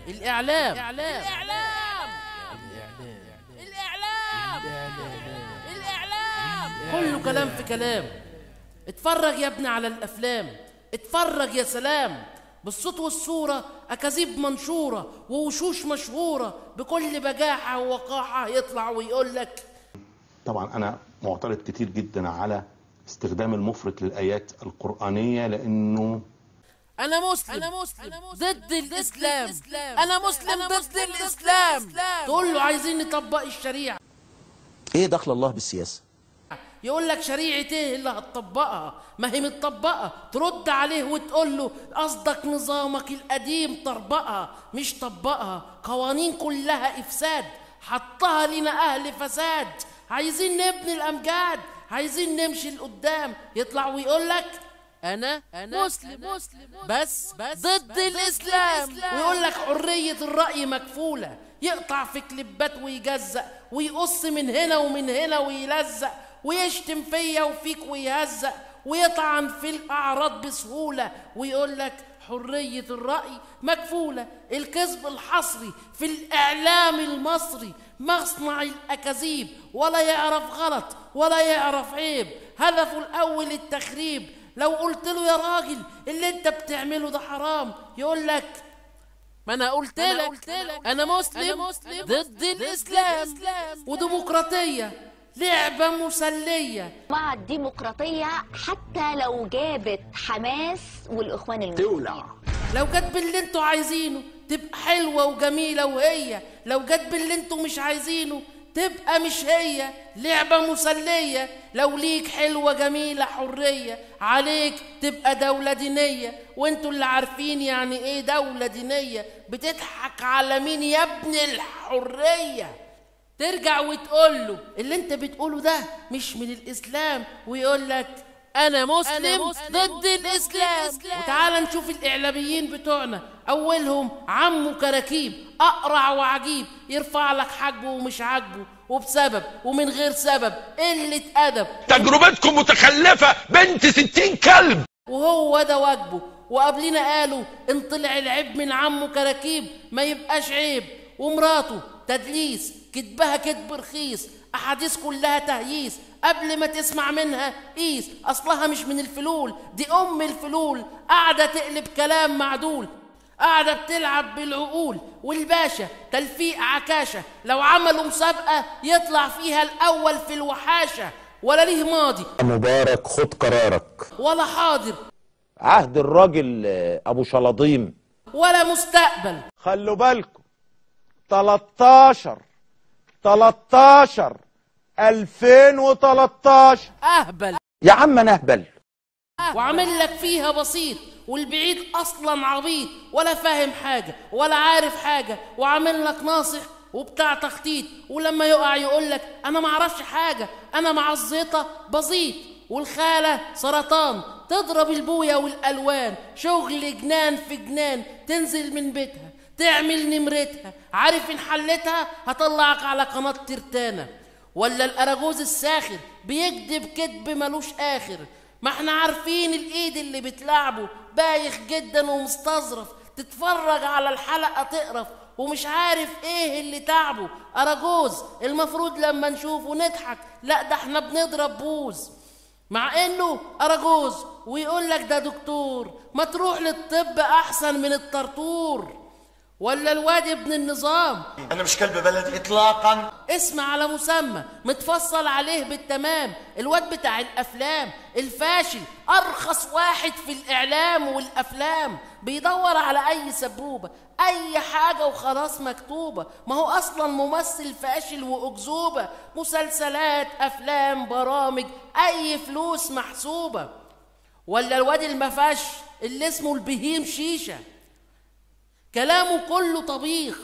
الإعلام كله كلام في كلام. اتفرج يا ابني على الأفلام، اتفرج يا سلام، بالصوت والصورة أكاذيب منشورة ووشوش مشهورة بكل بجاحة ووقاحة يطلع ويقول لك. طبعا أنا معترض كتير جدا على استخدام المفرط للآيات القرآنية، لأنه أنا مسلم ضد الإسلام، أنا مسلم ضد الإسلام. تقول له عايزين نطبق الشريعة، ايه دخل الله بالسياسة؟ يقول لك شريعة ايه اللي هتطبقها؟ ما هي متطبقة. ترد عليه وتقول له قصدك نظامك القديم طربقها مش طبقها. قوانين كلها إفساد حطها لنا أهل فساد. عايزين نبني الأمجاد، عايزين نمشي لقدام. يطلع ويقول لك أنا مسلم بس ضد الإسلام، ويقول لك حرية الرأي مكفولة. يقطع في كليبات ويجزق ويقص من هنا ومن هنا ويلزق ويشتم فيا وفيك ويهزق ويطعن في الأعراض بسهولة ويقول لك حرية الرأي مكفولة. الكذب الحصري في الإعلام المصري مصنع الأكاذيب، ولا يعرف غلط ولا يعرف عيب، هدفه الأول التخريب. لو قلت له يا راجل اللي انت بتعمله ده حرام، يقول لك ما انا قلت لك انا مسلم ضد الإسلام. وديمقراطية لعبة مسلية مع الديمقراطية حتى لو جابت حماس والإخوان المسلمين تولع. لو جت باللي انتوا عايزينه تبقى حلوة وجميلة، وهي لو جت باللي انتوا مش عايزينه تبقى مش هي. لعبة مسلية، لو ليك حلوة جميلة حرية، عليك تبقى دولة دينية. وانتوا اللي عارفين يعني ايه دولة دينية. بتضحك على مين يا ابن الحرية؟ ترجع وتقول له اللي انت بتقوله ده مش من الإسلام، ويقول لك أنا مسلم ضد الإسلام. وتعال نشوف الإعلاميين بتوعنا، أولهم عمو كراكيب أقرع وعجيب، يرفع لك حاجبه ومش عاجبه وبسبب ومن غير سبب قلة أدب. تجربتكم متخلفة بنت 60 كلب، وهو ده واجبه. وقبلنا قالوا إن طلع العيب من عمو كراكيب ما يبقاش عيب. ومراته تدليس، كدبها كدب رخيص، أحاديث كلها تهييس. قبل ما تسمع منها قيس، أصلها مش من الفلول، دي أم الفلول. قاعدة تقلب كلام معدول، قاعدة بتلعب بالعقول. والباشا تلفيق عكاشة، لو عملوا مسابقة يطلع فيها الأول في الوحاشة. ولا ليه ماضي مبارك خد قرارك، ولا حاضر عهد الراجل ابو شلاضيم، ولا مستقبل. خلوا بالكم 13/2013 أهبل يا عم انا اهبل. وعامل لك فيها بسيط، والبعيد أصلا عبيط ولا فاهم حاجة ولا عارف حاجة، وعامل لك ناصح وبتاع تخطيط. ولما يقع يقول لك أنا معرفش حاجة، أنا مع الزيطة بسيط. والخالة سرطان تضرب البوية والألوان، شغل جنان في جنان. تنزل من بيتها تعمل نمرتها، عارف إن حلتها هطلعك على قناة ترتانة. ولا الأراجوز الساخر بيكذب كذب ملوش آخر. ما احنا عارفين الإيد اللي بتلعبه بايخ جدا ومستظرف. تتفرج على الحلقة تقرف ومش عارف ايه اللي تعبه. أراجوز المفروض لما نشوفه نضحك، لا ده احنا بنضرب بوز مع انه أراجوز. ويقول لك ده دكتور، ما تروح للطب احسن من الطرطور. ولا الواد ابن النظام، انا مش كلب بلدي اطلاقا، اسم على مسمى متفصل عليه بالتمام. الواد بتاع الافلام الفاشل، ارخص واحد في الاعلام والافلام، بيدور على اي سبوبه اي حاجه وخلاص مكتوبه. ما هو اصلا ممثل فاشل واكذوبه، مسلسلات افلام برامج اي فلوس محسوبه. ولا الواد المفش اللي اسمه البهيم شيشه، كلامه كله طبيخ،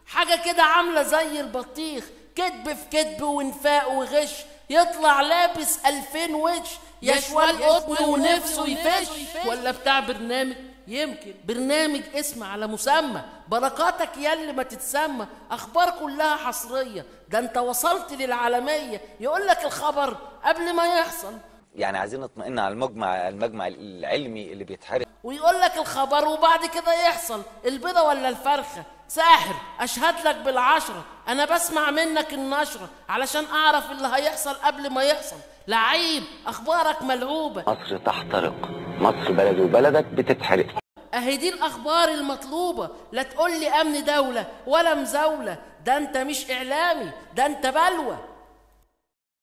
حاجة كده عاملة زي البطيخ، كدب في كدب ونفاق وغش. يطلع لابس 2000 وش، يشوال قطن ونفسه يفش. ولا بتاع برنامج، يمكن برنامج اسم على مسمى، بركاتك ياللي ما تتسمى، أخبار كلها حصرية، ده انت وصلت للعالمية. يقولك الخبر قبل ما يحصل، يعني عايزين نطمئن على المجمع العلمي اللي بيتحرق، ويقول لك الخبر وبعد كده يحصل البيضة ولا الفرخة. ساحر اشهد لك بالعشرة، انا بسمع منك النشرة علشان اعرف اللي هيحصل قبل ما يحصل. لعيب اخبارك ملعوبة. مصر تحترق، مصر بلدي وبلدك بتتحرق. اهي دي الاخبار المطلوبة، لا تقول لي امن دولة ولا مزاولة، ده انت مش اعلامي، ده انت بلوى.